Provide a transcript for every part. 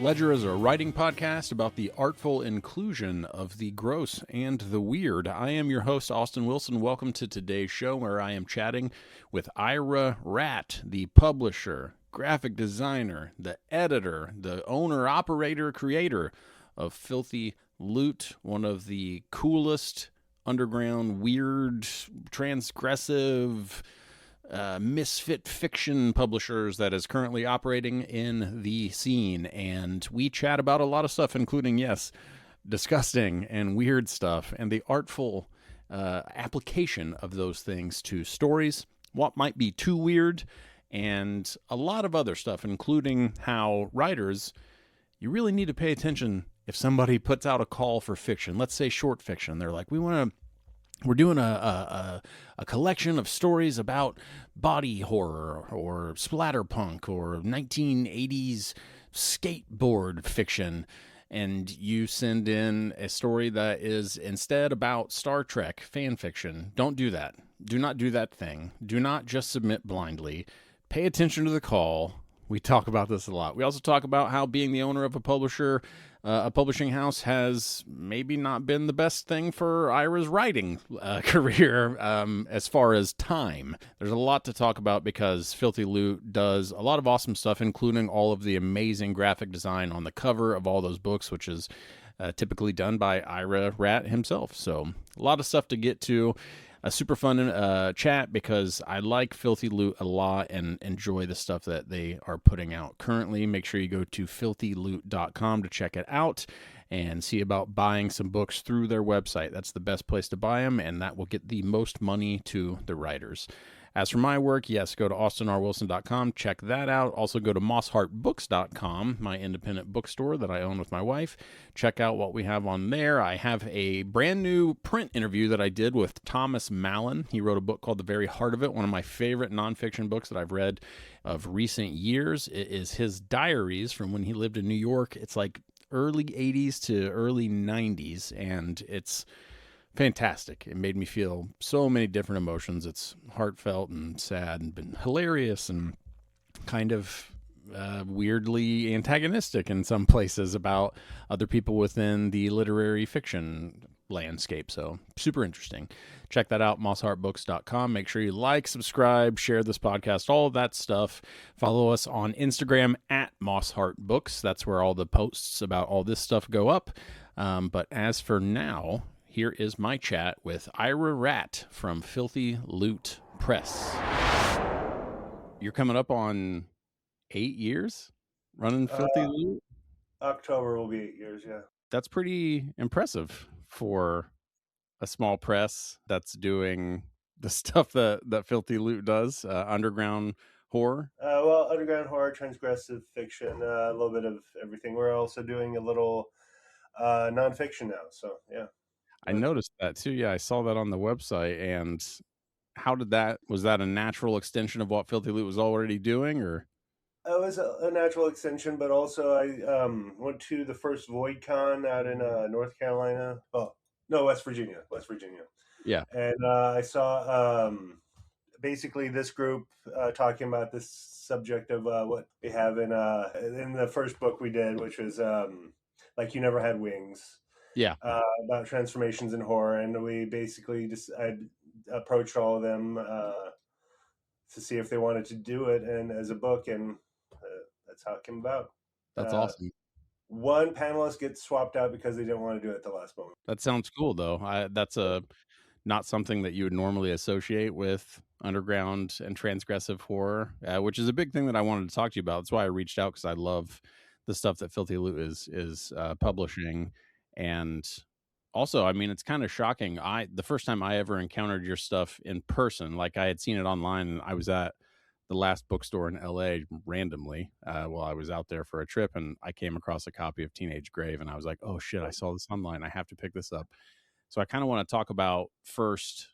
Ledger is a writing podcast about the artful inclusion of the gross and the weird. I am your host, Austin Wilson. Welcome to today's show, where I am chatting with Ira Rat, the publisher, graphic designer, the editor, the owner, operator, creator of Filthy Loot, one of the coolest underground, weird, transgressive, misfit fiction publishers that is currently operating in the scene. And we chat about a lot of stuff, including, yes, disgusting and weird stuff, and the artful application of those things to stories, what might be too weird, and a lot of other stuff, including how writers, you really need to pay attention if somebody puts out a call for fiction. Let's say short fiction. They're like, we're doing a collection of stories about body horror or splatterpunk or 1980s skateboard fiction, and you send in a story that is instead about Star Trek fan fiction. Don't do that. Do not do that thing. Do not just submit blindly. Pay attention to the call. We talk about this a lot. We also talk about how being the owner of a publishing house has maybe not been the best thing for Ira's writing career as far as time. There's a lot to talk about because Filthy Loot does a lot of awesome stuff, including all of the amazing graphic design on the cover of all those books, which is typically done by Ira Rat himself. So a lot of stuff to get to. A super fun chat because I like Filthy Loot a lot and enjoy the stuff that they are putting out currently. Make sure you go to filthyloot.com to check it out and see about buying some books through their website. That's the best place to buy them, and that will get the most money to the writers. As for my work, yes, go to austinrwilson.com, check that out. Also go to mossheartbooks.com, my independent bookstore that I own with my wife. Check out what we have on there. I have a brand new print interview that I did with Thomas Mallon. He wrote a book called The Very Heart of It, one of my favorite nonfiction books that I've read of recent years. It is his diaries from when he lived in New York. It's like early 80s to early 90s, and it's fantastic. It made me feel so many different emotions. It's heartfelt and sad and been hilarious and kind of weirdly antagonistic in some places about other people within the literary fiction landscape. So super interesting. Check that out, mossheartbooks.com. Make sure you like, subscribe, share this podcast, all of that stuff. Follow us on Instagram at mossheartbooks. That's where all the posts about all this stuff go up. But as for now, here is my chat with Ira Rat from Filthy Loot Press. You're coming up on 8 years running Filthy Loot? October will be 8 years, yeah. That's pretty impressive for a small press that's doing the stuff that Filthy Loot does, underground horror. Well, underground horror, transgressive fiction, a little bit of everything. We're also doing a little nonfiction now, so yeah. I noticed that too. Yeah, I saw that on the website. And how did was that a natural extension of what Filthy Loot was already doing, or? It was a natural extension, but also I went to the first VoidCon out in North Carolina. Oh, no, West Virginia. Yeah. And I saw basically this group talking about this subject of what we have in the first book we did, which was like You Never Had Wings. Yeah. About transformations in horror, and we basically I approached all of them to see if they wanted to do it and as a book, and that's how it came about. That's awesome. One panelist gets swapped out because they didn't want to do it at the last moment. That sounds cool, though. That's not something that you would normally associate with underground and transgressive horror, which is a big thing that I wanted to talk to you about. That's why I reached out, because I love the stuff that Filthy Loot is publishing. And also, I mean, it's kind of shocking. The first time I ever encountered your stuff in person, like I had seen it online, and I was at the last bookstore in LA randomly while I was out there for a trip, and I came across a copy of Teenage Grave, and I was like, oh shit, I saw this online. I have to pick this up. So I kind of want to talk about first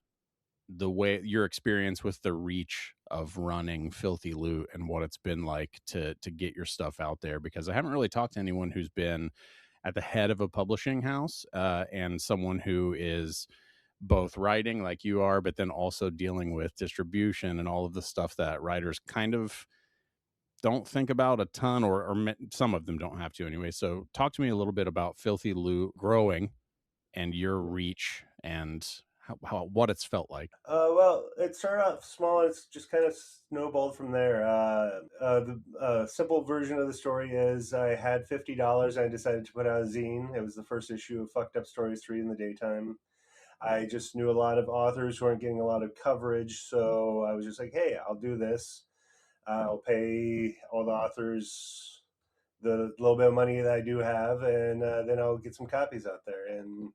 the way your experience with the reach of running Filthy Loot and what it's been like to get your stuff out there, because I haven't really talked to anyone who's been at the head of a publishing house and someone who is both writing like you are, but then also dealing with distribution and all of the stuff that writers kind of don't think about a ton, or some of them don't have to anyway. So talk to me a little bit about Filthy Loot growing and your reach and how what it's felt like. Well, it started off small. It's just kind of snowballed from there. The simple version of the story is I had $50. I decided to put out a zine. It was the first issue of Fucked Up Stories 3 in the daytime. I just knew a lot of authors who weren't getting a lot of coverage, so I was just like, hey, I'll do this. I'll pay all the authors the little bit of money that I do have, and then I'll get some copies out there. And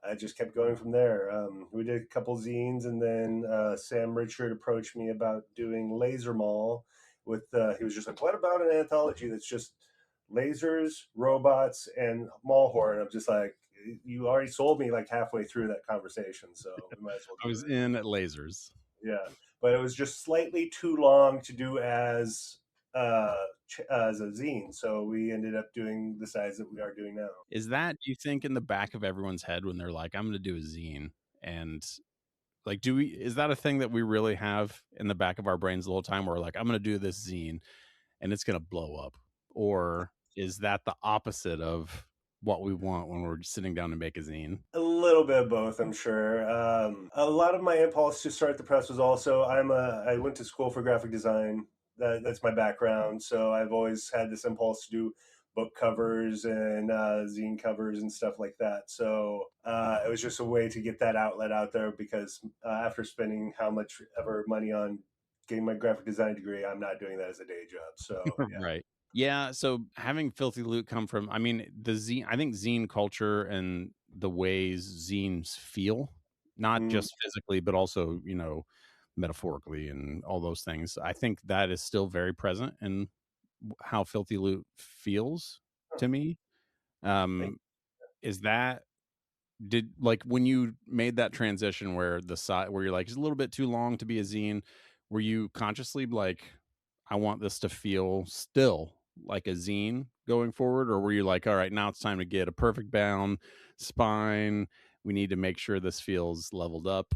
I just kept going from there. We did a couple zines, and then Sam Richard approached me about doing Laser Mall. He was just like, "What about an anthology that's just lasers, robots, and mall horror?" And I'm just like, "You already sold me like halfway through that conversation, so we might as well I do was it." in at Lasers. Yeah, but it was just slightly too long to do as a zine, so we ended up doing the size that we are doing now. Is that, do you think, in the back of everyone's head when they're like, I'm going to do a zine? And like, is that a thing that we really have in the back of our brains the whole time? Where like, I'm going to do this zine and it's going to blow up? Or is that the opposite of what we want when we're sitting down to make a zine? A little bit of both, I'm sure. A lot of my impulse to start the press was also I went to school for graphic design. That's my background, so I've always had this impulse to do book covers and zine covers and stuff like that. So it was just a way to get that outlet out there because after spending how much ever money on getting my graphic design degree, I'm not doing that as a day job. So yeah. Right. Yeah, so having Filthy Loot come from, I mean, the zine, I think zine culture and the ways zines feel, not Mm. just physically, but also, metaphorically and all those things. I think that is still very present in how Filthy Loot feels Huh. to me. Thank- Um, is that did like when you made that transition where the side where you're like it's a little bit too long to be a zine, were you consciously like, I want this to feel still like a zine going forward, or were you like, all right, now it's time to get a perfect bound spine, we need to make sure this feels leveled up?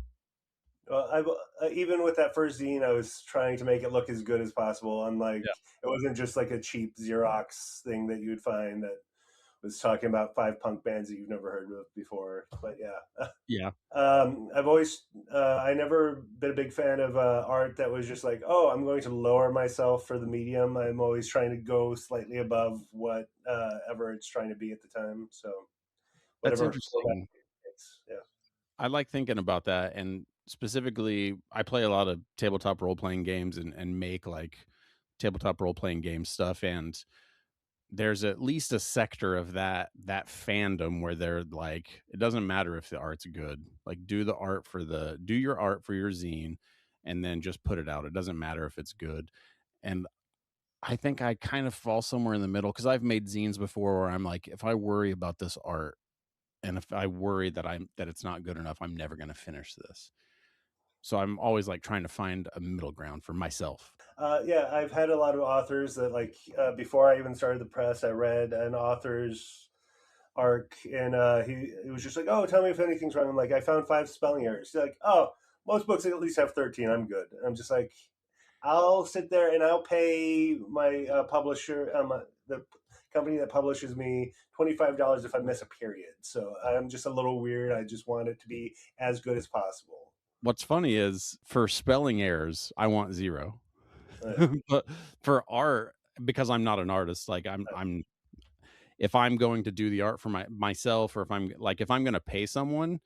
Well, even with that first zine, I was trying to make it look as good as possible. Unlike, Yeah. it wasn't just like a cheap Xerox thing that you'd find that was talking about five punk bands that you've never heard of before. But yeah, Yeah, I never been a big fan of art that was just like, oh, I'm going to lower myself for the medium. I'm always trying to go slightly above what ever it's trying to be at the time. So that's whatever format interesting. it takes, yeah. I like thinking about that, and specifically, I play a lot of tabletop role playing games and make like tabletop role playing game stuff, and there's at least a sector of that fandom where they're like, it doesn't matter if the art's good, like do your art for your zine and then just put it out, it doesn't matter if it's good. And I think I kind of fall somewhere in the middle because I've made zines before where I'm like, if I worry about this art and if I worry that it's not good enough, I'm never going to finish this. So I'm always like trying to find a middle ground for myself. Yeah, I've had a lot of authors that like before I even started the press, I read an author's arc, and he was just like, "Oh, tell me if anything's wrong." I'm like, "I found five spelling errors." He's like, "Oh, most books at least have 13. I'm good." I'm just like, I'll sit there and I'll pay my publisher, the company that publishes me $25 if I miss a period. So I'm just a little weird. I just want it to be as good as possible. What's funny is for spelling errors, I want zero. Yeah. But for art, because I'm not an artist, like I'm if I'm going to do the art for myself, or if I'm going to pay someone,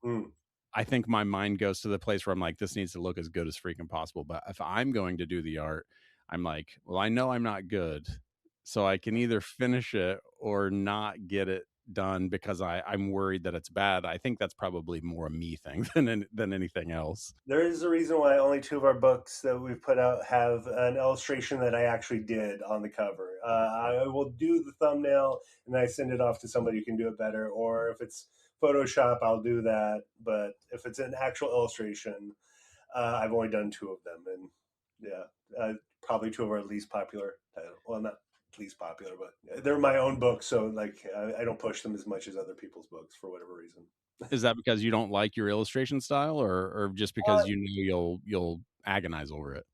Mm. I think my mind goes to the place where I'm like, this needs to look as good as freaking possible. But if I'm going to do the art, I'm like, well, I know I'm not good, so I can either finish it or not get it done because I'm worried that it's bad. I think that's probably more a me thing than anything else. There is a reason why only two of our books that we've put out have an illustration that I actually did on the cover. I will do the thumbnail and I send it off to somebody who can do it better. Or if it's Photoshop, I'll do that. But if it's an actual illustration, I've only done two of them. And yeah, probably two of our least popular. Well, not least popular, but they're my own books. So like I don't push them as much as other people's books for whatever reason. Is that because you don't like your illustration style, or just Uh, because you know you'll agonize over it?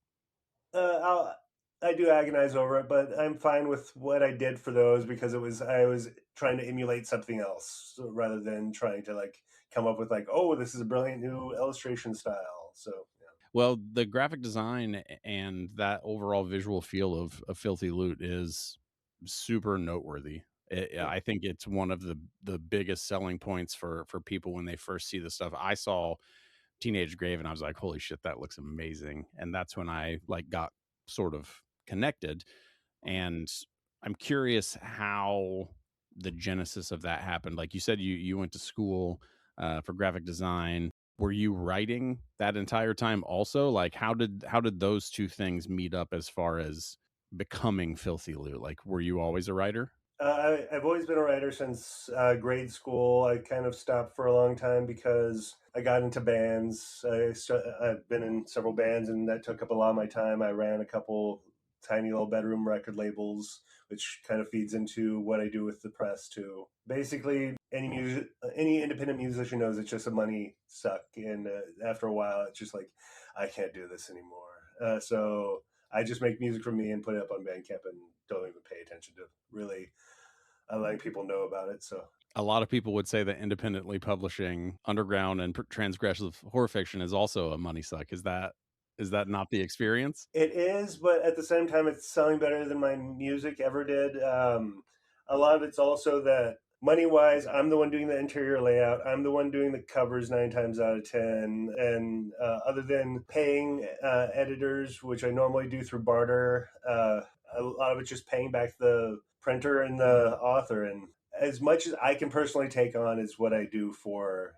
uh, I do agonize over it, but I'm fine with what I did for those because I was trying to emulate something else rather than trying to like come up with like, oh, this is a brilliant new illustration style. So Well, the graphic design and that overall visual feel of Filthy Loot is super noteworthy. yeah. I think it's one of the biggest selling points for people when they first see the stuff. I saw Teenage Grave and I was like, holy shit, that looks amazing. And that's when I like got sort of connected. And I'm curious how the genesis of that happened. Like you said, you went to school for graphic design. Were you writing that entire time also? Like how did those two things meet up as far as becoming Filthy Loot? Like were you always a writer? I've always been a writer since grade school. I kind of stopped for a long time because I got into bands. I've been in several bands, and that took up a lot of my time. I ran a couple tiny little bedroom record labels, which kind of feeds into what I do with the press too. Basically, any independent musician knows it's just a money suck, and after a while, it's just like I can't do this anymore. So I just make music for me and put it up on Bandcamp and don't even pay attention to really letting people know about it. So A lot of people would say that independently publishing underground and transgressive horror fiction is also a money suck. Is that not the experience? it is, but at the same time, it's selling better than my music ever did. A lot of it's also that money wise, I'm the one doing the interior layout. I'm the one doing the covers 9 times out of 10. And other than paying editors, which I normally do through barter, a lot of it's just paying back the printer and the author. And as much as I can personally take on is what I do for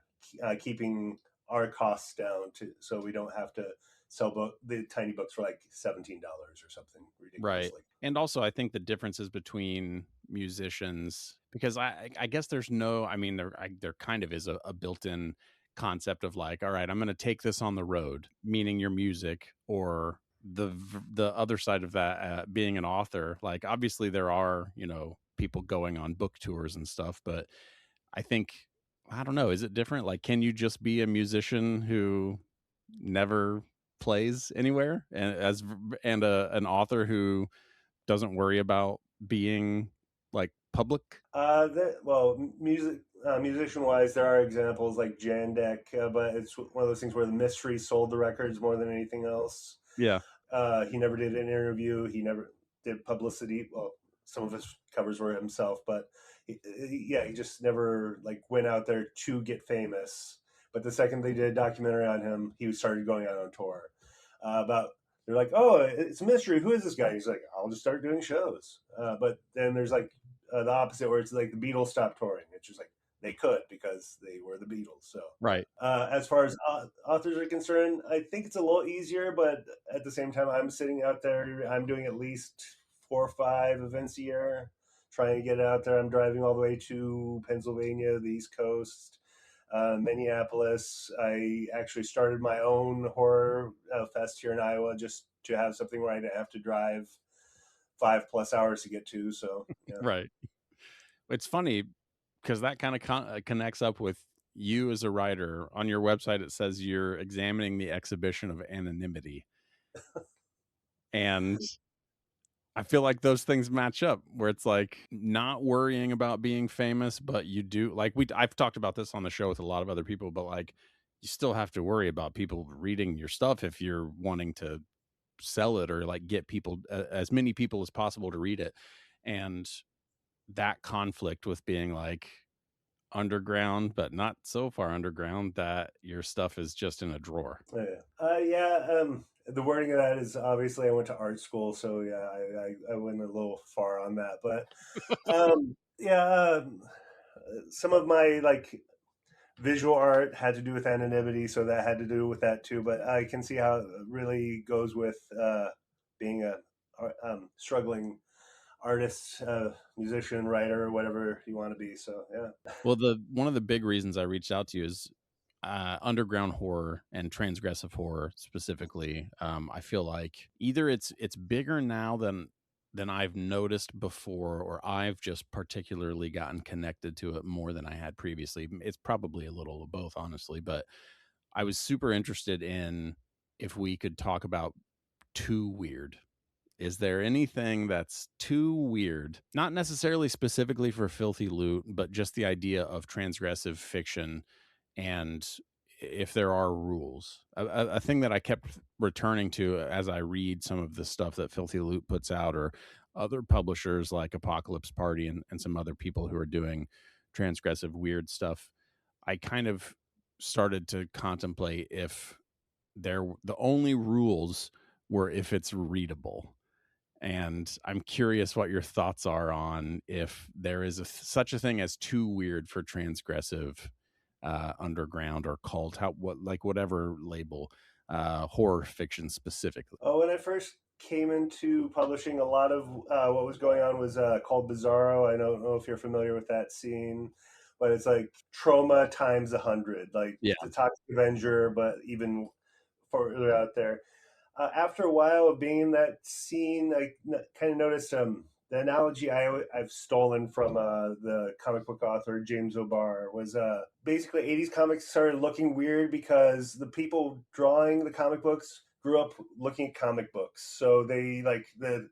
keeping our costs down, so we don't have to sell the tiny books for like $17 or something ridiculous Right. like. And also I think the differences between musicians, because I guess there's no, I mean there kind of is a built-in concept of like, all right, I'm going to take this on the road, meaning your music, or the other side of that being an author. Like obviously there are, people going on book tours and stuff, but I think, I don't know, is it different? Like can you just be a musician who never plays anywhere and an author who doesn't worry about being like public? Well, musician wise, there are examples like Jandek, but it's one of those things where the mystery sold the records more than anything else. Yeah. He never did an interview. He never did publicity. Well, some of his covers were himself, but he just never like went out there to get famous. But the second they did a documentary on him, he started going out on tour. About they're like, oh, it's a mystery. Who is this guy? He's like, I'll just start doing shows. But then there's like the opposite, where it's like the Beatles stopped touring. It's just like they could because they were the Beatles. So Right. as far as authors are concerned, I think it's a little easier, but at the same time, I'm sitting out there. I'm doing at least 4 or 5 events a year, trying to get it out there. I'm driving all the way to Pennsylvania, the East Coast, Minneapolis. I actually started my own horror fest here in Iowa just to have something where I didn't have to drive 5+ hours to get to. So yeah. Right. It's funny because that kind of connects up with you as a writer. On your website it says you're examining the exhibition of anonymity, and I feel like those things match up where it's like not worrying about being famous, but you do like I've talked about this on the show with a lot of other people, but like you still have to worry about people reading your stuff if you're wanting to sell it or like get people, as many people as possible to read it. And that conflict with being like underground, but not so far underground that your stuff is just in a drawer. Yeah. The wording of that is obviously I went to art school, so yeah, I went a little far on that, but yeah, some of my like visual art had to do with anonymity, so that had to do with that too. But I can see how it really goes with being a struggling artist, musician, writer, whatever you want to be. So yeah. Well, the one of the big reasons I reached out to you is underground horror and transgressive horror specifically. I feel like either it's bigger now than I've noticed before, or I've just particularly gotten connected to it more than I had previously. It's probably a little of both, honestly, but I was super interested in if we could talk about too weird. Is there anything that's too weird? Not necessarily specifically for Filthy Loot, but just the idea of transgressive fiction, and if there are rules. A thing that I kept returning to as I read some of the stuff that Filthy Loot puts out, or other publishers like Apocalypse Party and some other people who are doing transgressive weird stuff, I kind of started to contemplate if the only rules were if it's readable. And I'm curious what your thoughts are on if there is such a thing as too weird for transgressive, underground or cult, whatever label, horror fiction specifically. Oh, when I first came into publishing, a lot of what was going on was called Bizarro. I don't know if you're familiar with that scene, but it's like trauma times 100, like Yeah, the Toxic Avenger, but even further out there. After a while of being in that scene, I kind of noticed the analogy I've stolen from the comic book author James O'Barr was basically 80s comics started looking weird because the people drawing the comic books grew up looking at comic books. So they like the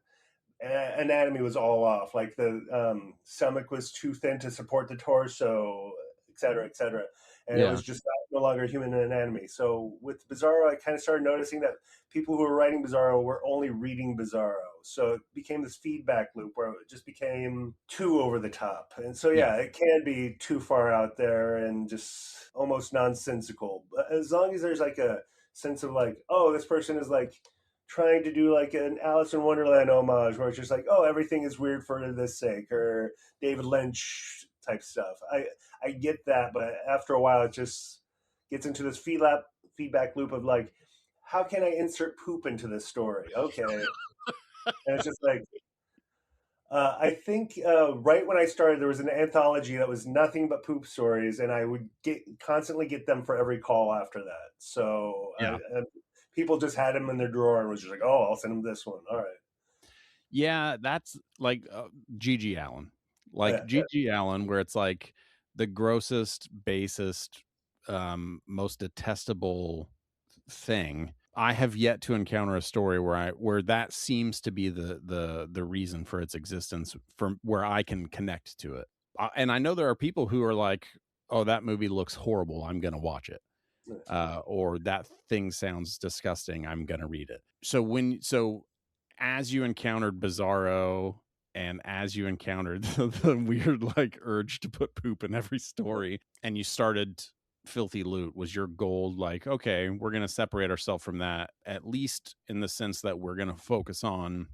anatomy was all off. Like the stomach was too thin to support the torso, et cetera, et cetera. And it yeah, was just no longer human anatomy. So with Bizarro, I kind of started noticing that people who were writing Bizarro were only reading Bizarro. So it became this feedback loop where it just became too over the top. And so, yeah, yeah, it can be too far out there and just almost nonsensical. But as long as there's like a sense of like, oh, this person is like trying to do like an Alice in Wonderland homage where it's just like, oh, everything is weird for this sake, or David Lynch type stuff. I get that, but after a while, it just gets into this feedback loop of like, how can I insert poop into this story? Okay, and it's just like. I think right when I started, there was an anthology that was nothing but poop stories, and I would constantly get them for every call after that. So yeah. people just had them in their drawer and was just like, "Oh, I'll send them this one." All right. Yeah, that's like Gigi Allen. Like Yeah. Gigi Allen, where it's like the grossest, basest, most detestable thing. I have yet to encounter a story where that seems to be the reason for its existence, from where I can connect to it. And I know there are people who are like, "Oh, that movie looks horrible. I'm going to watch it." Or that thing sounds disgusting. I'm going to read it. So as you encountered Bizarro, and as you encountered the weird like urge to put poop in every story, and you started Filthy Loot, was your goal like, okay, we're going to separate ourselves from that, at least in the sense that we're going to focus on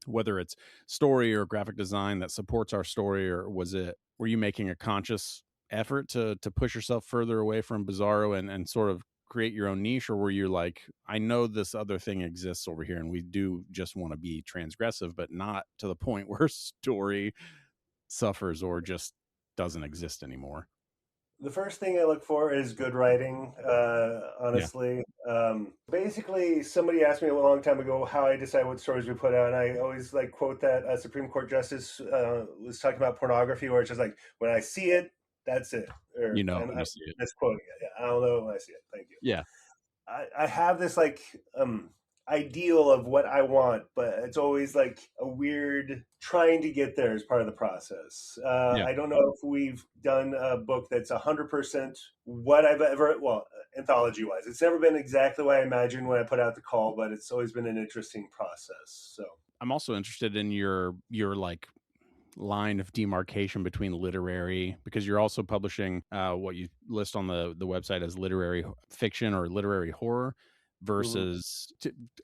whether it's story or graphic design that supports our story? Or were you making a conscious effort to push yourself further away from Bizarro and sort of create your own niche? Or were you like, I know this other thing exists over here and we do just want to be transgressive, but not to the point where story suffers or just doesn't exist anymore? The first thing I look for is good writing, Yeah, honestly. Basically, somebody asked me a long time ago how I decide what stories we put out, and I always like quote that Supreme Court justice was talking about pornography, where it's just like, when I see it, that's it. Or, you know and when you see it. that's quoting it. Yeah, I don't know when I see it. Thank you. Yeah, I have this like ideal of what I want, but it's always like a weird trying to get there as part of the process. yeah. I don't know if we've done a book that's 100% what I've ever, well, anthology wise. It's never been exactly what I imagined when I put out the call, but it's always been an interesting process. So. I'm also interested in your like line of demarcation between literary, because you're also publishing what you list on the website as literary fiction or literary horror Mhm. versus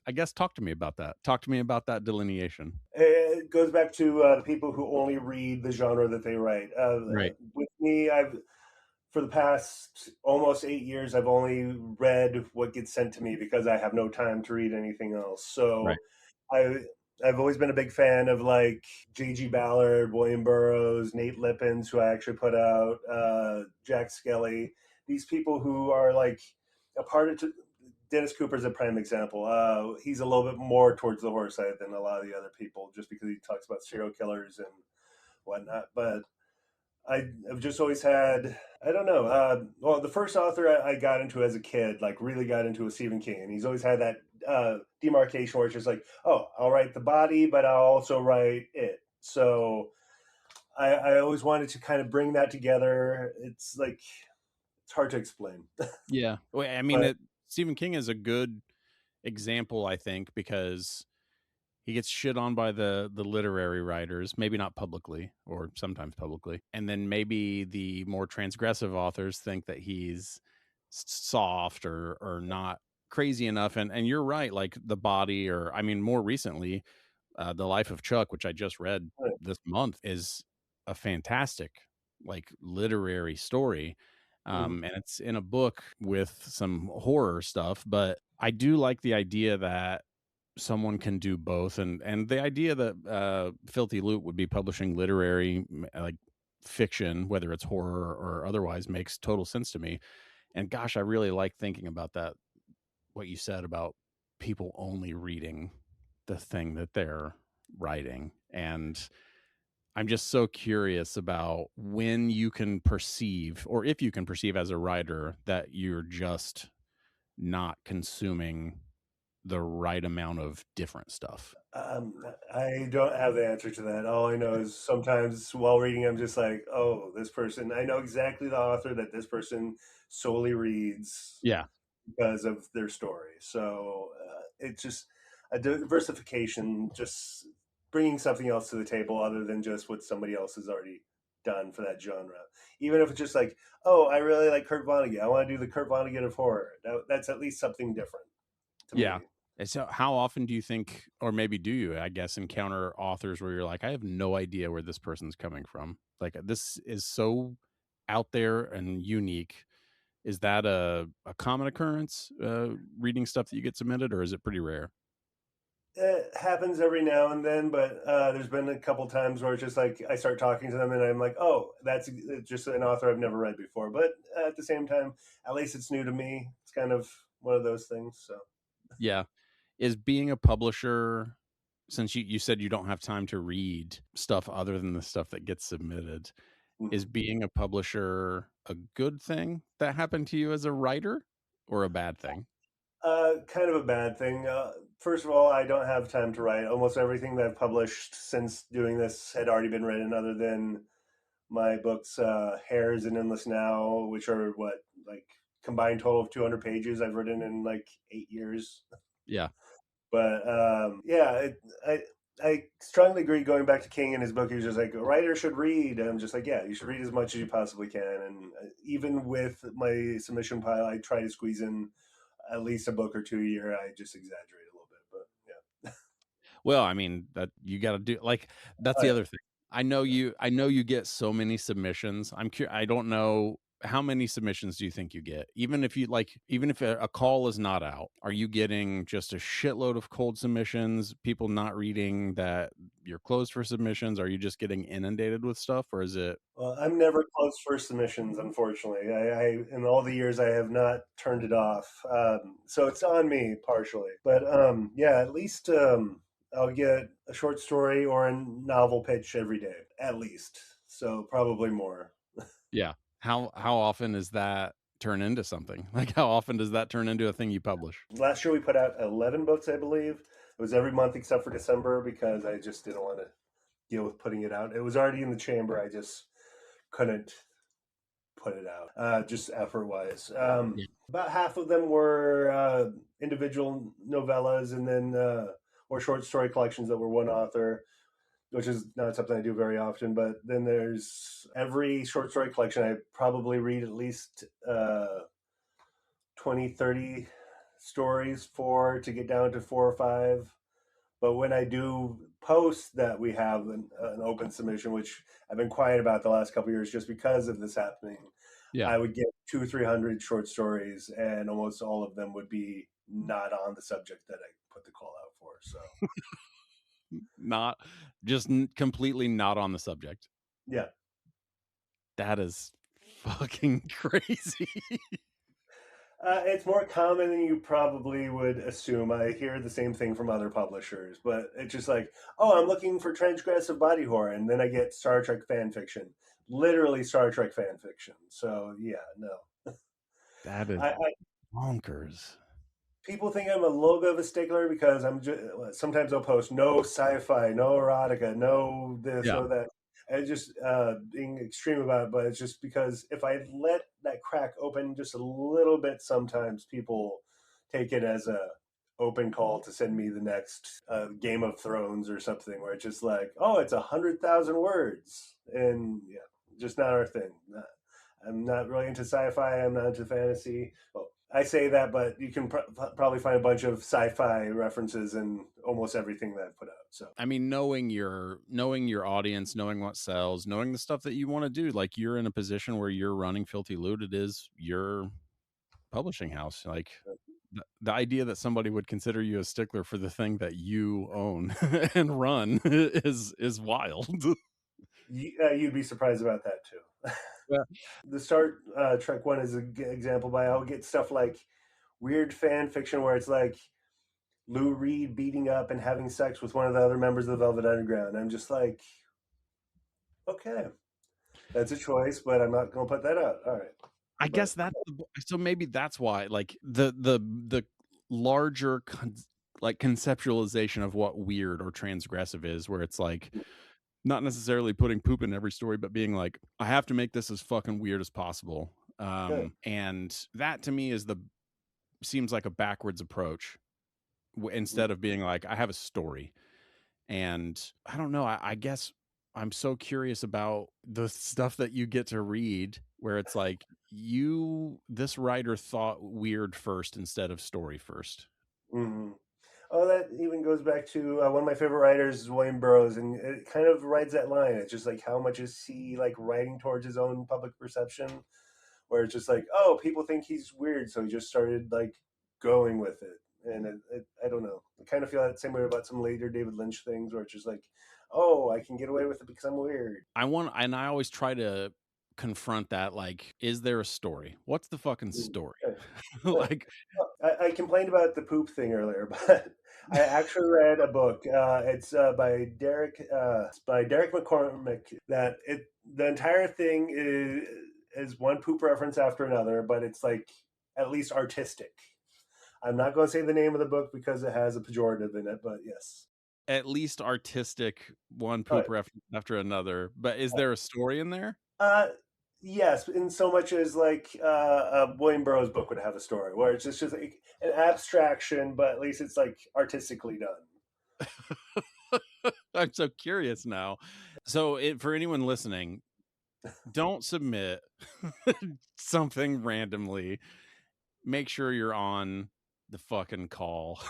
I guess talk to me about that. Talk to me about that delineation. It goes back to the people who only read the genre that they write. Right. With me, I've for the past almost 8 years, I've only read what gets sent to me because I have no time to read anything else. Right. So I I've always been a big fan of like J.G. Ballard, William Burroughs, Nate Lippens, who I actually put out, Jack Skelly. These people who are like a part of. Dennis Cooper's a prime example. He's a little bit more towards the horror side than a lot of the other people, just because he talks about serial killers and whatnot. But I've just always had, I don't know. Well, the first author I got into as a kid, like really got into, was Stephen King, and he's always had that demarcation where it's just like, oh, I'll write the body, but I'll also write it. So I always wanted to kind of bring that together. It's like it's hard to explain, Yeah. Well, I mean, but Stephen King is a good example, I think, because he gets shit on by the literary writers, maybe not publicly or sometimes publicly. And then maybe the more transgressive authors think that he's soft or not crazy enough. And you're right, like The Body, or I mean, more recently, The Life of Chuck, which I just read this month, is a fantastic, like, literary story. mhm. And it's in a book with some horror stuff, but I do like the idea that someone can do both, and the idea that Filthy Loot would be publishing literary, like, fiction, whether it's horror or otherwise, makes total sense to me. And gosh, I really like thinking about that, what you said about people only reading the thing that they're writing. And I'm just so curious about when you can perceive, or if you can perceive as a writer, that you're just not consuming the right amount of different stuff. Um, I don't have the answer to that. All I know is sometimes while reading, I'm just like, oh, this person, I know exactly the author that this person solely reads Yeah. because of their story. So it's just a diversification, just bringing something else to the table other than just what somebody else has already done for that genre. Even if it's just like, oh, I really like Kurt Vonnegut. I want to do the Kurt Vonnegut of horror. That's at least something different to me. Yeah. And so how often do you think, or maybe do you, I guess, encounter authors where you're like, I have no idea where this person's coming from? Like, this is so out there and unique. Is that a common occurrence, reading stuff that you get submitted, or is it pretty rare? It happens every now and then, but there's been a couple times where it's just like I start talking to them and I'm like, oh, that's just an author I've never read before. But at the same time, at least it's new to me. It's kind of one of those things. So, Yeah. Is being a publisher, since you said you don't have time to read stuff other than the stuff that gets submitted, is mhm. being a publisher a good thing that happened to you as a writer, or a bad thing? Kind of a bad thing. First of all, I don't have time to write. Almost everything that I've published since doing this had already been written, other than my books, Hares and Endless Now, which are what, like, combined total of 200 pages I've written in like 8 years. Yeah. But yeah, I strongly agree. Going back to King in his book, he was just like, a writer should read. And I'm just like, yeah, you should read as much as you possibly can. And even with my submission pile, I try to squeeze in at least a book or two a year. I just exaggerate a little bit, but yeah. Well, I mean, that you gotta do, like, that's Oh the yeah. other thing. I know you get so many submissions. I don't know, how many submissions do you think you get? Even if a call is not out, are you getting just a shitload of cold submissions, people not reading that you're closed for submissions? Are you just getting inundated with stuff, or is it? Well, I'm never close for submissions, unfortunately. I in all the years I have not turned it off, so it's on me partially. But yeah, at least I'll get a short story or a novel pitch every day, at least. So probably more. Yeah. How often is that turn into something? Like, how often does that turn into a thing you publish? Last year we put out 11 books, I believe. It was every month except for December because I just didn't want to deal with putting it out. It was already in the chamber. I just couldn't put it out, just effort wise. Yeah. About half of them were individual novellas, and then or short story collections that were one author, which is not something I do very often. But then there's every short story collection I probably read at least 20, 30 stories for to get down to four or five. But when I do post that we have an open submission, which I've been quiet about the last couple of years just because of this happening, Yeah. I would get 200, 300 short stories, and almost all of them would be not on the subject that I put the call out for. So, Not just completely not on the subject. yeah. That is fucking crazy. It's more common than you probably would assume. I hear the same thing from other publishers, but it's just like, oh, I'm looking for transgressive body horror, and then I get Star Trek fan fiction. literally Star Trek fan fiction. So yeah, no. That is I bonkers. people think I'm a little bit of a stickler because I'm just sometimes I'll post no sci-fi, no erotica, no this, Yeah. no that. And just being extreme about it, but it's just because if I let that crack open just a little bit, sometimes people take it as a open call to send me the next Game of Thrones or something, where it's just like, oh, it's 100,000 words, and yeah, just not our thing. I'm not really into sci-fi. I'm not into fantasy. Well, I say that, but you can probably find a bunch of sci-fi references in almost everything that I put out. So, I mean, knowing your audience, knowing what sells, knowing the stuff that you want to do, like you're in a position where you're running Filthy Loot. It is your publishing house. Like the idea that somebody would consider you a stickler for the thing that you own and run is wild. you'd be surprised about that too. Yeah. The Star Trek one is an example. By I'll get stuff like weird fan fiction where it's like Lou Reed beating up and having sex with one of the other members of the Velvet Underground. I'm just like, okay, that's a choice, but I'm not going to put that out. All right, I but guess so maybe that's why like the larger like conceptualization of what weird or transgressive is, where it's like not necessarily putting poop in every story, but being like, I have to make this as fucking weird as possible. yeah. And that to me seems like a backwards approach instead of being like, I have a story. And I don't know, I guess I'm so curious about the stuff that you get to read where it's like, this writer thought weird first instead of story first. Mm-hmm. Oh, that even goes back to one of my favorite writers, is William Burroughs, and it kind of rides that line. It's just like how much is he like writing towards his own public perception, where it's just like, oh, people think he's weird, so he just started like going with it. And I don't know. I kind of feel that same way about some later David Lynch things, where it's just like, oh, I can get away with it because I'm weird. I always try to confront that, like, is there a story? What's the fucking Mm. story? Yeah, yeah. Like, I complained about the poop thing earlier, but I actually read a book. It's by Derek McCormick. The entire thing is one poop reference after another, but it's like at least artistic. I'm not going to say the name of the book because it has a pejorative in it, but yes. at least artistic, one All poop right. reference after another. But is there a story in there? Uh, yes, in so much as like a William Burroughs book would have a story where it's just like an abstraction, but at least it's like artistically done. I'm so curious now. So, for anyone listening, don't submit something randomly. Make sure you're on the fucking call.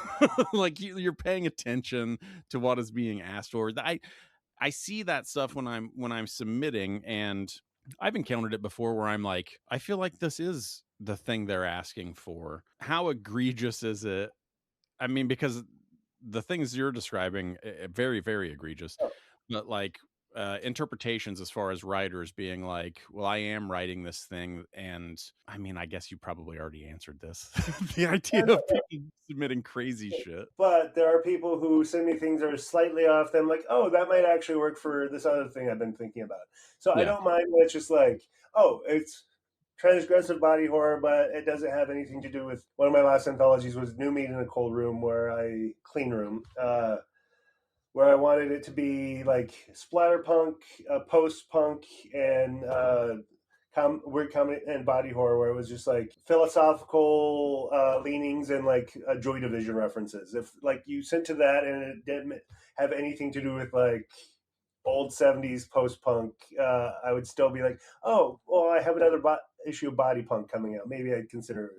Like you're paying attention to what is being asked for. I see that stuff when I'm submitting, and I've encountered it before where I'm like, I feel like this is the thing they're asking for. How egregious is it? I mean, because the things you're describing, very, very egregious, Oh, but like interpretations as far as writers being like, well, I am writing this thing. And I mean, I guess you probably already answered this. The idea of people submitting crazy shit. but there are people who send me things that are slightly off. Them like, oh, that might actually work for this other thing I've been thinking about. So I Yeah. don't mind when it's just like, oh, it's transgressive body horror, but it doesn't have anything to do with one of my last anthologies was New Meat in a Cold Room, clean room, where I wanted it to be like splatterpunk, post punk, and weird comedy and body horror, where it was just like philosophical leanings and like Joy Division references. If like you sent to that and it didn't have anything to do with like old 70s post punk, I would still be like, oh, well, I have another issue of body punk coming out. Maybe I'd consider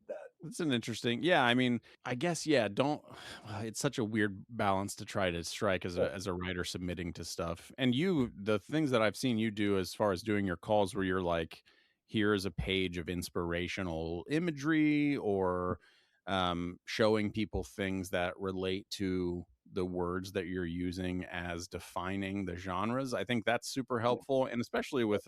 that. It's an interesting, yeah. I mean, I guess, yeah. Don't. It's such a weird balance to try to strike as Yeah. a writer submitting to stuff. And the things that I've seen you do as far as doing your calls, where you're like, here's a page of inspirational imagery, or showing people things that relate to the words that you're using as defining the genres. I think that's super helpful, and especially with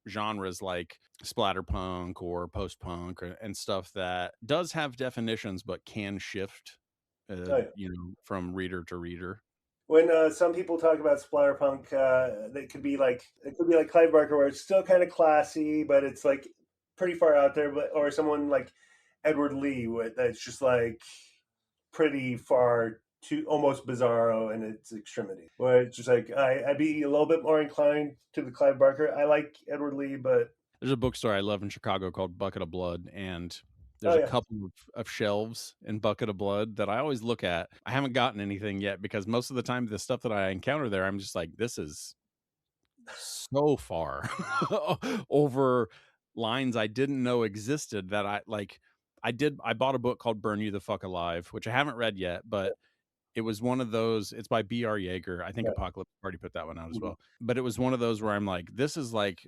genres like splatterpunk or post-punk and stuff that does have definitions but can shift Oh, yeah. from reader to reader. when some people talk about splatterpunk, it could be like Clive Barker, where it's still kind of classy, but it's like pretty far out there. But or someone like Edward Lee, that's just like pretty far to almost bizarro in its extremity. Where it's just like I'd be a little bit more inclined to the Clive Barker. I like Edward Lee, but There's a bookstore I love in Chicago called Bucket of Blood, and oh there's a yeah, couple of shelves in Bucket of Blood that I always look at. I haven't gotten anything yet because most of the time the stuff that I encounter there, I'm just like, this is so far over lines I didn't know existed that I bought a book called Burn You the Fuck Alive, which I haven't read yet, but it was one of those. It's by B.R. Yeager. I think yeah. Apocalypse Party put that one out as Mhm. well. But it was one of those where I'm like, this is like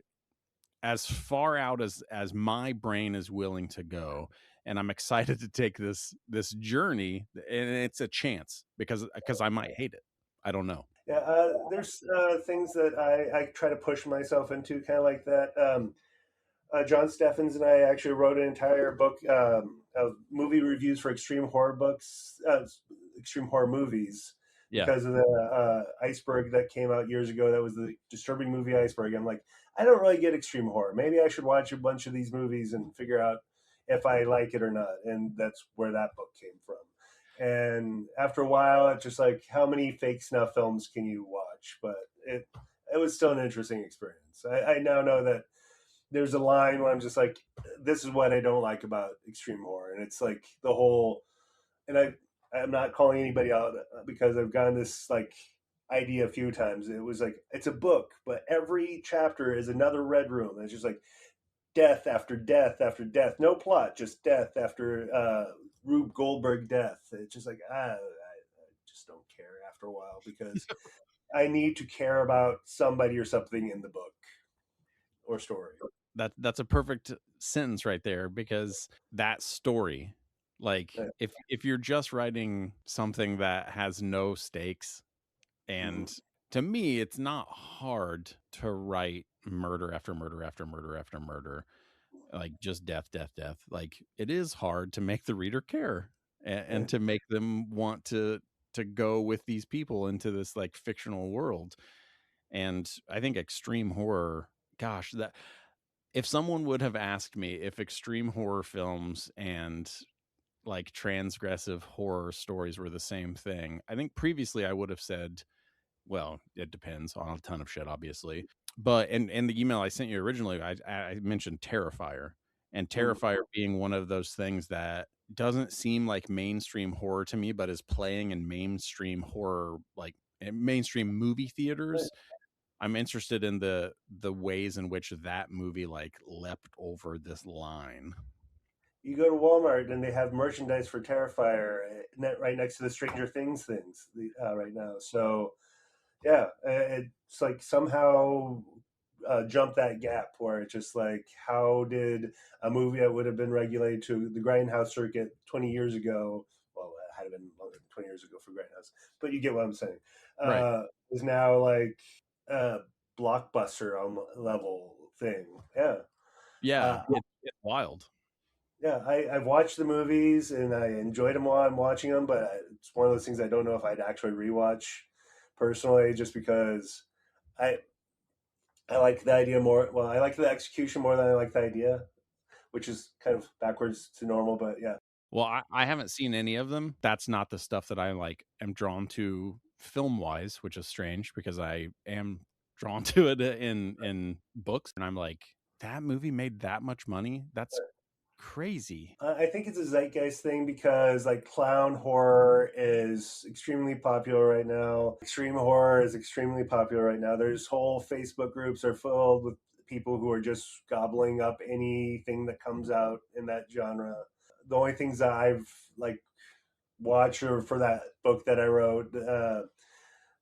as far out as my brain is willing to go, and I'm excited to take this journey, and it's a chance because I might hate it. I don't know. Yeah, there's things that I try to push myself into, kind of like that. John Steffens and I actually wrote an entire book of movie reviews for extreme horror books, extreme horror movies, Yeah. because of the Iceberg that came out years ago. That was the disturbing movie Iceberg. I'm like, I don't really get extreme horror. Maybe I should watch a bunch of these movies and figure out if I like it or not. And that's where that book came from. And after a while, it's just like, how many fake snuff films can you watch? But it was still an interesting experience. I now know that there's a line where I'm just like, this is what I don't like about extreme horror, and it's like the whole. And I'm not calling anybody out because I've gotten this like idea a few times. It was like it's a book, but every chapter is another red room. It's just like death after death after death, no plot, just death after Rube Goldberg death. It's just like I just don't care after a while because I need to care about somebody or something in the book or story. That's a perfect sentence right there, because that story, like Yeah. if you're just writing something that has no stakes, Mhm. and to me it's not hard to write murder after murder after murder after murder, like just death death death. Like it is hard to make the reader care, Yeah. and to make them want to go with these people into this like fictional world. And I think extreme horror, gosh, that if someone would have asked me if extreme horror films and like transgressive horror stories were the same thing, I think previously I would have said, well, it depends on a ton of shit, obviously. But in the email I sent you originally, I mentioned Terrifier, and Mhm. Terrifier being one of those things that doesn't seem like mainstream horror to me, but is playing in mainstream horror, like in mainstream movie Right. theaters. I'm interested in the ways in which that movie like leapt over this line. You go to Walmart and they have merchandise for Terrifier right next to the Stranger Things things right now. So yeah, it's like somehow jump that gap where it's just like, how did a movie that would have been regulated to the Grindhouse circuit 20 years ago? Well, it had been longer than 20 years ago for Grindhouse, but you get what I'm saying. Right. Is now like a blockbuster level thing. Yeah. Yeah, Uh, it's wild. yeah, I've watched the movies and I enjoyed them while I'm watching them, but it's one of those things I don't know if I'd actually rewatch personally, just because I I like the idea more. Well, I like the execution more than I like the idea, which is kind of backwards to normal. But yeah, Well, I haven't seen any of them. That's not the stuff that I like am drawn to film wise, which is strange because I am drawn to it in books, and I'm like, that movie made that much money? That's crazy. I think it's a zeitgeist thing because like clown horror is extremely popular right now. Extreme horror is extremely popular right now. There's whole Facebook groups are filled with people who are just gobbling up anything that comes out in that genre. The only things that I've like watched or for that book that I wrote, the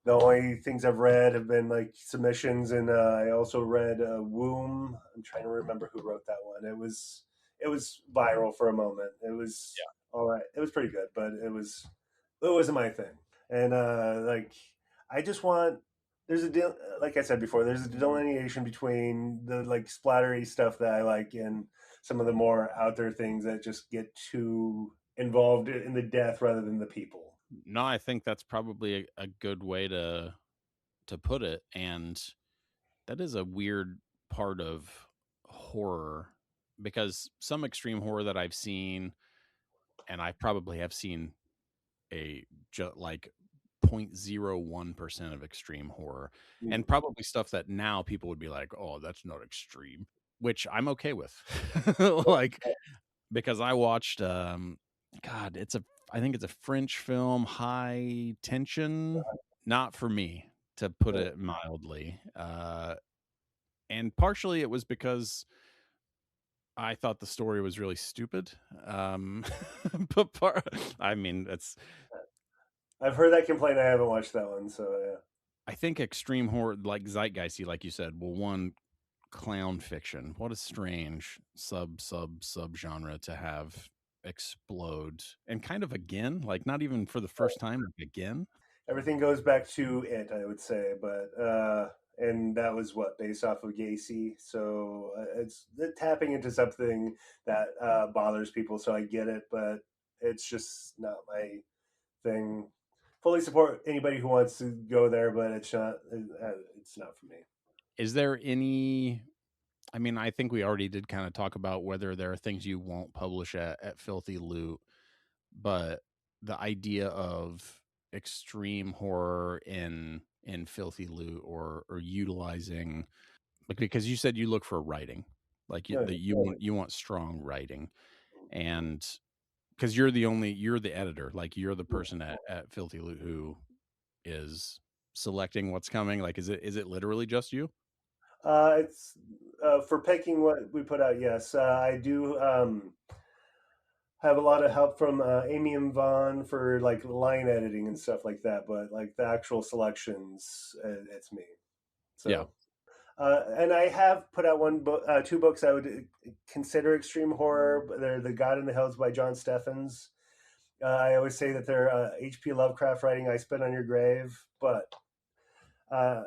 only things I've read have been like submissions, and I also read Womb. I'm trying to remember who wrote that one. It was viral for a moment. It was all right. It was pretty good, but it wasn't my thing. And like I just want there's like I said before, there's a delineation between the like splattery stuff that I like and some of the more out there things that just get too involved in the death rather than the people. No, I think that's probably a good way to put it, and that is a weird part of horror because some extreme horror that I've seen, and I probably have seen like 0.01% of extreme horror, and Mm. probably stuff that now people would be like, "Oh, that's not extreme," which I'm okay with. Like, because I watched, God, I think it's a French film, High Tension. Not for me, to put Yeah. it mildly. And partially it was because I thought the story was really stupid. Um, I mean, it's I've heard that complaint. I haven't watched that one, so yeah. I think extreme horror, like zeitgeisty, like you said, well, one clown fiction. What a strange sub genre to have explode and kind of again, like not even for the first time, like again. Everything goes back to it, I would say, but and that was what based off of Gacy, so it's tapping into something that bothers people. So I get it, but it's just not my thing. Fully support anybody who wants to go there, but it's not for me. Is there any? I mean, I think we already did kind of talk about whether there are things you won't publish at Filthy Loot, but the idea of extreme horror in Filthy Loot or utilizing, like, because you said you look for writing, like No, that you want strong writing, and because you're the editor, like you're the person at Filthy Loot who is selecting what's coming. Like, is it literally just you? it's for picking what we put out. Yes, I do. Have a lot of help from Amy and Vaughn for like line editing and stuff like that. But like the actual selections, it's me. Yeah. So, and I have put out one book, two books I would consider extreme horror. But they're The God in the Hills by John Steffens. I always say that they're H.P. Lovecraft writing "I Spit on Your Grave," but uh,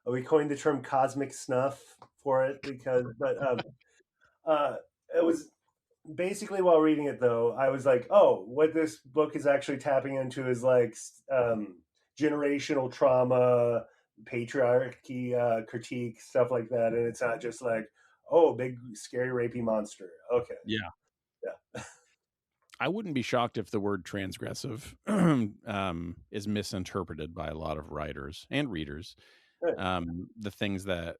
we coined the term "cosmic snuff" for it because, uh, it was basically while reading it though I was like, oh, what this book is actually tapping into is like generational trauma, patriarchy, critique, stuff like that, and it's not just like, oh, big scary rapey monster. Okay. Yeah. Yeah. I wouldn't be shocked if the word transgressive is misinterpreted by a lot of writers and readers. The things that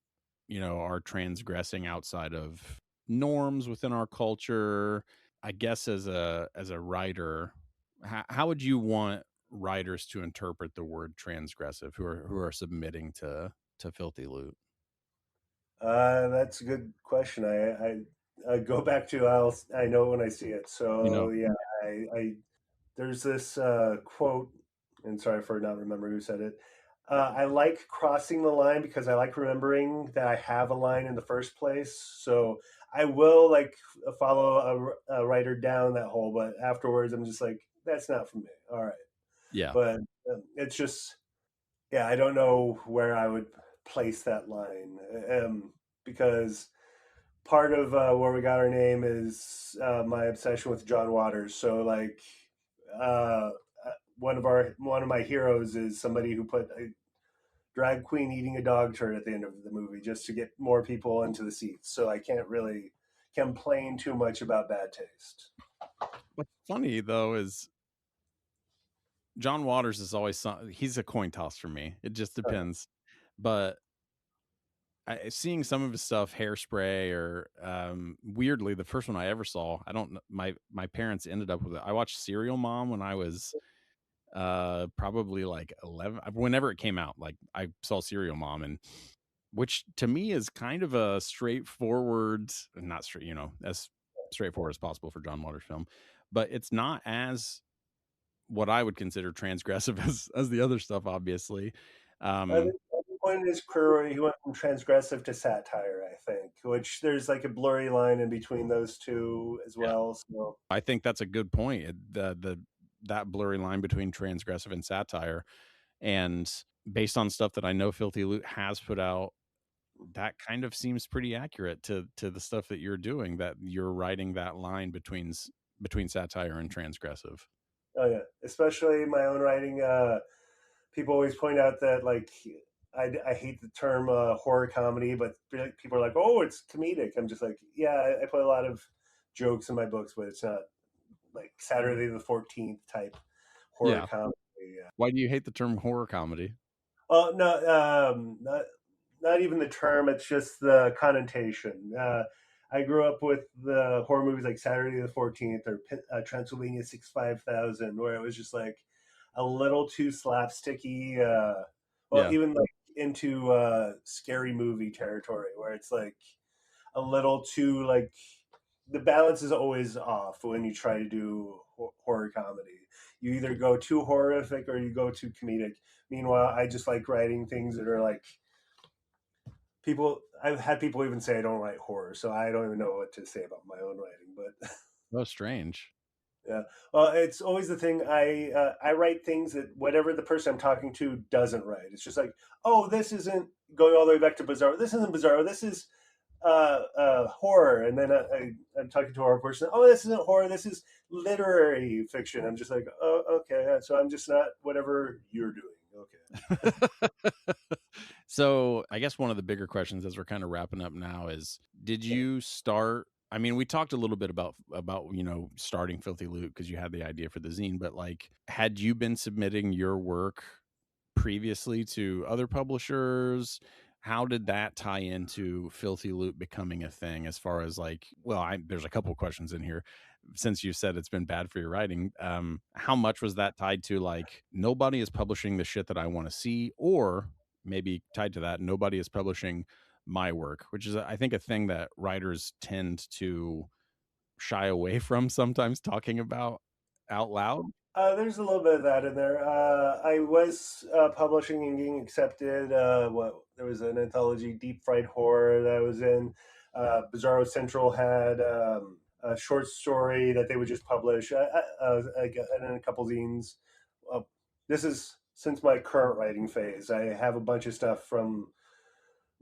are transgressing outside of norms within our culture. I guess as a writer, how would you want writers to interpret the word transgressive who are submitting to Filthy Loot? That's a good question. I go back to I know when I see it. You know, So yeah, I there's this quote, and sorry for not remembering who said it. I like crossing the line because I like remembering that I have a line in the first place. So I will like follow a writer down that hole, but afterwards I'm just like, that's not for me. All right, yeah. but it's just, yeah, I don't know where I would place that line, because part of where we got our name is my obsession with John Waters. So like, uh, one of my heroes is somebody who put a drag queen eating a dog turd at the end of the movie just to get more people into the seats. So I can't really complain too much about bad taste. What's funny though is John Waters is always he's a coin toss for me. It just depends. But seeing some of his stuff, Hairspray, or weirdly, the first one I ever saw, I don't know, my parents ended up with it. I watched Serial Mom when I was probably like 11, whenever it came out. Like I saw Serial Mom, and which to me is kind of a straightforward, not straight, as straightforward as possible for John Waters film, but it's not as what I would consider transgressive as the other stuff, obviously. Um, At the point in his career, he went from transgressive to satire, I think, which there's like a blurry line in between those two as yeah, well. So I think that's a good point. That blurry line between transgressive and satire, and based on stuff that I know Filthy Loot has put out, that kind of seems pretty accurate to the stuff that you're doing. That you're writing that line between satire and transgressive. Oh yeah, especially my own writing. People always point out that like I hate the term horror comedy, but people are like, "Oh, it's comedic." I'm just like, yeah, I put a lot of jokes in my books, but it's not like Saturday the 14th type horror Yeah. comedy. Why do you hate the term horror comedy? Well, no, not even the term. It's just the connotation. I grew up with the horror movies like Saturday the 14th or Transylvania 65000, where it was just like a little too slapsticky. Well, Yeah. even like into scary movie territory, where it's like a little too like the balance is always off when you try to do horror comedy. You either go too horrific or you go too comedic. Meanwhile, I just like writing things that are like people. I've had people even say I don't write horror, so I don't even know what to say about my own writing. But Oh, strange. yeah, well, it's always the thing. I write things that whatever the person I'm talking to doesn't write. It's just like, oh, this isn't going all the way back to Bizarro. This isn't Bizarro. This is horror. And then I'm talking to a horror person. Oh, this isn't horror. This is literary fiction. I'm just like, oh, okay. So I'm just not whatever you're doing. Okay. So I guess one of the bigger questions as we're kind of wrapping up now is, did you start? I mean, we talked a little bit about starting Filthy Loot because you had the idea for the zine, but like, had you been submitting your work previously to other publishers? How did that tie into Filthy Loot becoming a thing? As far as like, well, there's a couple questions in here. Since you said it's been bad for your writing, how much was that tied to like nobody is publishing the shit that I want to see, or maybe tied to that nobody is publishing my work, which is I think a thing that writers tend to shy away from sometimes talking about out loud. There's a little bit of that in there. I was publishing and getting accepted. What there was an anthology, Deep Fried Horror, that I was in. Bizarro Central had a short story that they would just publish. I got and then a couple zines. Uh, this is since my current writing phase. I have a bunch of stuff from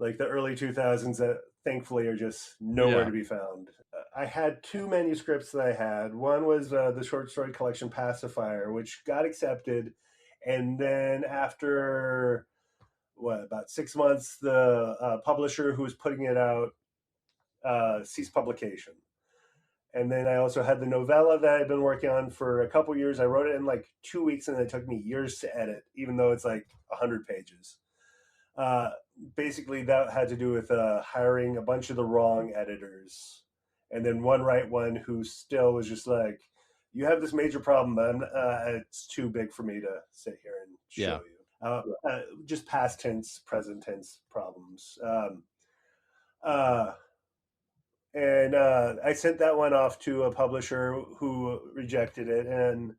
like the early 2000s that thankfully are just nowhere Yeah. to be found. I had two manuscripts that I had. One was the short story collection Pacifier, which got accepted. And then after about 6 months, the publisher who was putting it out ceased publication. And then I also had the novella that I'd been working on for a couple years. I wrote it in like 2 weeks, and it took me years to edit, even though it's like 100 pages. Uh, Basically, that had to do with hiring a bunch of the wrong editors, and then one right one who still was just like, "You have this major problem, but it's too big for me to sit here and Yeah. show you." Just past tense, present tense problems. Uh, and I sent that one off to a publisher who rejected it, and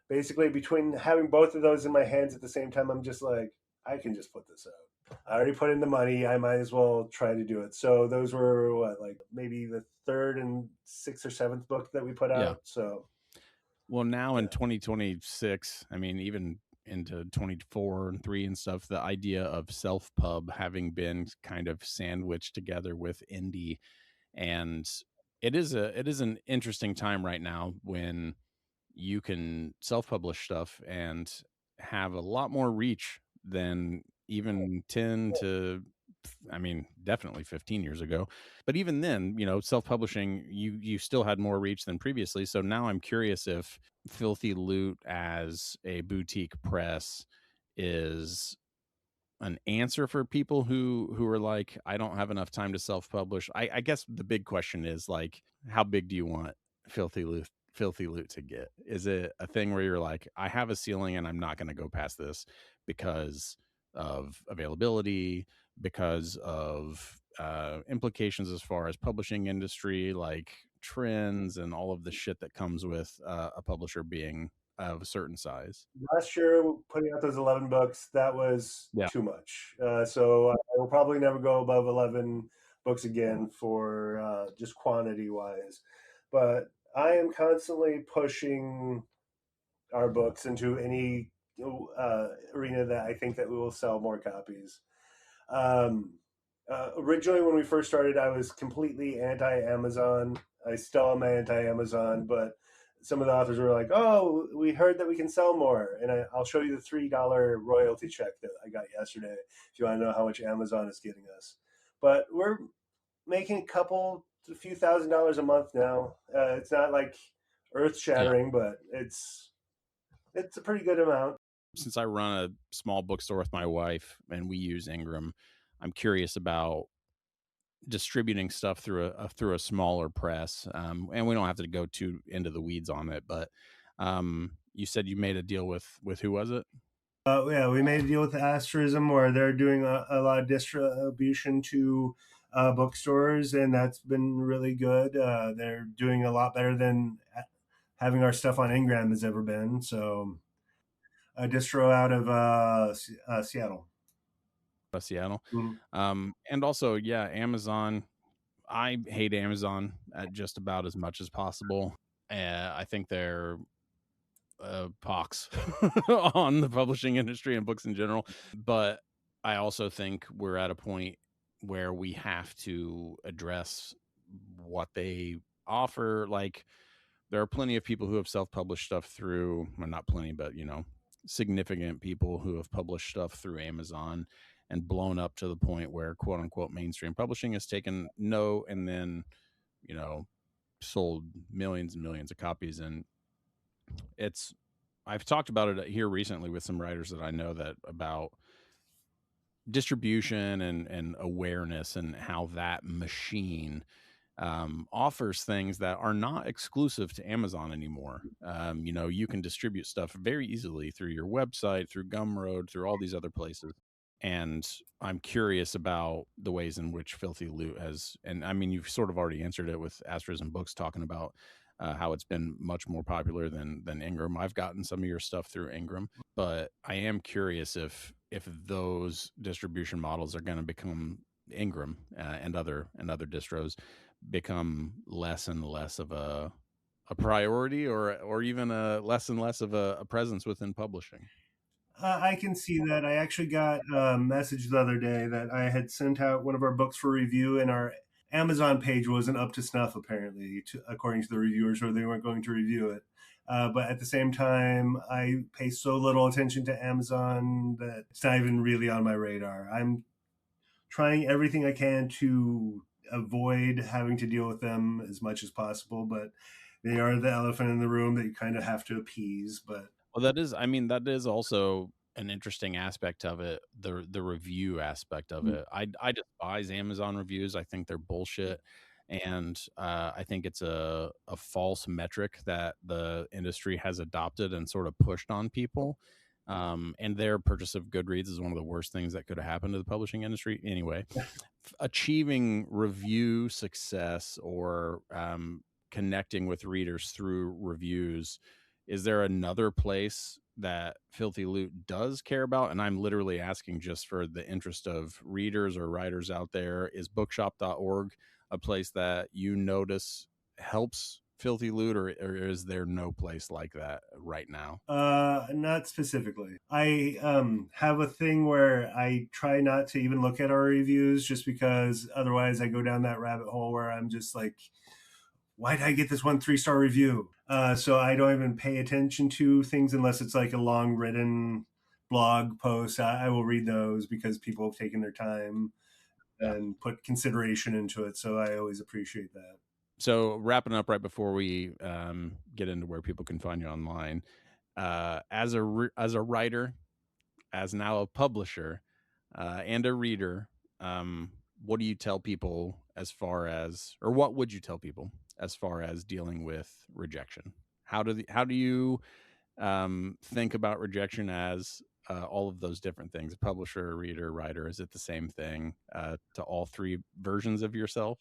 basically between having both of those in my hands at the same time, I'm just like, I can just put this out. I already put in the money. I might as well try to do it. So those were what, like maybe the third and sixth or seventh book that we put Yeah. out. So Well, now in yeah. 2026, I mean, even into 24 and 3 and stuff, the idea of self pub having been kind of sandwiched together with indie, and it is an interesting time right now when you can self-publish stuff and have a lot more reach than even 10 to, I mean, definitely 15 years ago. But even then, self-publishing, you still had more reach than previously. So now I'm curious if Filthy Loot as a boutique press is an answer for people who are like, I don't have enough time to self-publish. I guess the big question is like, how big do you want filthy loot to get? Is it a thing where you're like, I have a ceiling and I'm not going to go past this because of availability, because of implications as far as publishing industry, like trends and all of the shit that comes with a publisher being of a certain size? Last year, putting out those 11 books, that was Yeah. too much. So I will probably never go above 11 books again for just quantity wise. But I am constantly pushing our books into any arena that I think that we will sell more copies. Um, Originally, when we first started, I was completely anti Amazon. I still am anti Amazon, but some of the authors were like, "Oh, we heard that we can sell more," and I'll show you the $3 royalty check that I got yesterday if you want to know how much Amazon is getting us. But we're making a few $1,000s a month now. It's not like earth Yeah. shattering, but it's a pretty good amount. Since I run a small bookstore with my wife and we use Ingram, I'm curious about distributing stuff through a smaller press. And we don't have to go too into the weeds on it, but you said you made a deal with who was it? Yeah, we made a deal with Asterism where they're doing a lot of distribution to bookstores, and that's been really good. They're doing a lot better than having our stuff on Ingram has ever been. So, a distro out of Seattle. Seattle. Mhm. And also, yeah, Amazon. I hate Amazon at just about as much as possible. I think they're pox on the publishing industry and books in general. But I also think we're at a point where we have to address what they offer. Like, there are plenty of people who have self-published stuff through, well, not plenty, but significant people who have published stuff through Amazon and blown up to the point where quote unquote mainstream publishing has taken no and then you know sold millions and millions of copies. And it's I've talked about it here recently with some writers that I know that about distribution and awareness and how that machine offers things that are not exclusive to Amazon anymore. You can distribute stuff very easily through your website, through Gumroad, through all these other places. And I'm curious about the ways in which Filthy Loot has, and I mean, you've sort of already answered it with Asterism Books talking about how it's been much more popular than Ingram. I've gotten some of your stuff through Ingram, but I am curious if those distribution models are going to become Ingram and other distros become less and less of a priority or even a less and less of a presence within publishing. I can see that. I actually got a message the other day that I had sent out one of our books for review, and our Amazon page wasn't up to snuff, apparently, according to the reviewers, or they weren't going to review it. But at the same time, I pay so little attention to Amazon that it's not even really on my radar. I'm trying everything I can to avoid having to deal with them as much as possible, but they are the elephant in the room that you kind of have to appease. But Well, that is also an interesting aspect of it, the review aspect of it. I despise Amazon reviews. I think they're bullshit. And I think it's a false metric that the industry has adopted and sort of pushed on people. And their purchase of Goodreads is one of the worst things that could have happened to the publishing industry. Anyway, achieving review success or connecting with readers through reviews, is there another place that Filthy Loot does care about? And I'm literally asking just for the interest of readers or writers out there. Is bookshop.org a place that you notice helps Filthy Loot, or is there no place like that right now? Not specifically. I have a thing where I try not to even look at our reviews just because otherwise I go down that rabbit hole where I'm just like, why did I get this one 3-star review? So I don't even pay attention to things unless it's like a long written blog post. I will read those because people have taken their time Yeah. and put consideration into it. So I always appreciate that. So wrapping up right before we get into where people can find you online, as a writer, as now a publisher, and a reader, what do you tell people as far as, or what would you tell people as far as dealing with rejection? How do you think about rejection as all of those different things? A publisher, a reader, writer. Is it the same thing to all three versions of yourself?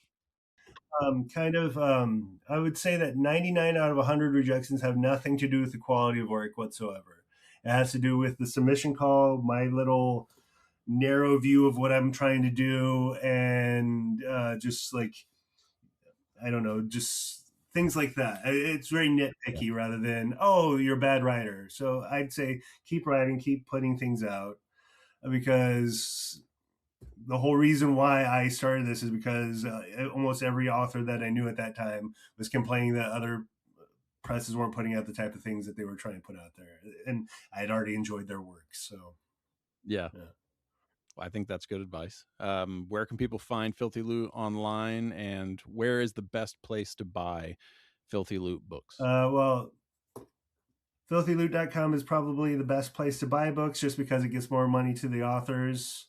I would say that 99 out of 100 rejections have nothing to do with the quality of work whatsoever. It has to do with the submission call, my little narrow view of what I'm trying to do, and just like, I don't know, just things like that. It's very Yeah. nitpicky rather than, oh, you're a bad writer. So I'd say keep writing, keep putting things out because the whole reason why I started this is because almost every author that I knew at that time was complaining that other presses weren't putting out the type of things that they were trying to put out there, and I had already enjoyed their work. So yeah. I think that's good advice. Where can people find Filthy Loot online, and where is the best place to buy Filthy Loot books? Well, filthyloot.com is probably the best place to buy books, just because it gets more money to the authors.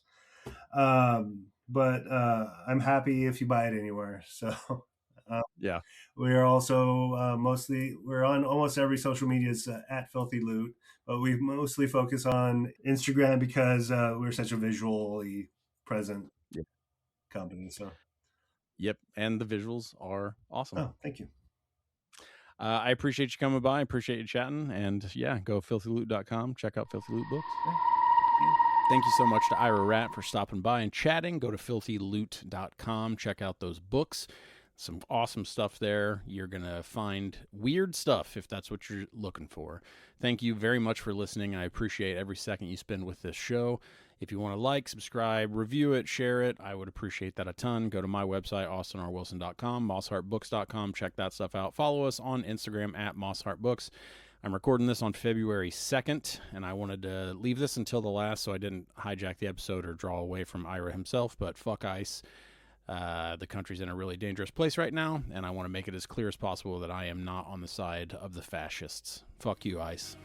But I'm happy if you buy it anywhere. So Yeah. we are also we're on almost every social media at Filthy Loot, but we mostly focus on Instagram because we're such a visually present company. So Yep, and the visuals are awesome. oh, thank you. I appreciate you coming by. I appreciate you chatting. And yeah, go filthyloot.com. Check out Filthy Loot books. Thank you so much to Ira Rat for stopping by and chatting. Go to filthyloot.com. Check out those books. Some awesome stuff there. You're going to find weird stuff if that's what you're looking for. Thank you very much for listening. I appreciate every second you spend with this show. If you want to like, subscribe, review it, share it, I would appreciate that a ton. Go to my website, austinrwilson.com, mossheartbooks.com. Check that stuff out. Follow us on Instagram at mossheartbooks. I'm recording this on February 2nd, and I wanted to leave this until the last so I didn't hijack the episode or draw away from Ira himself, but fuck ICE. The country's in a really dangerous place right now, and I want to make it as clear as possible that I am not on the side of the fascists. Fuck you, ICE.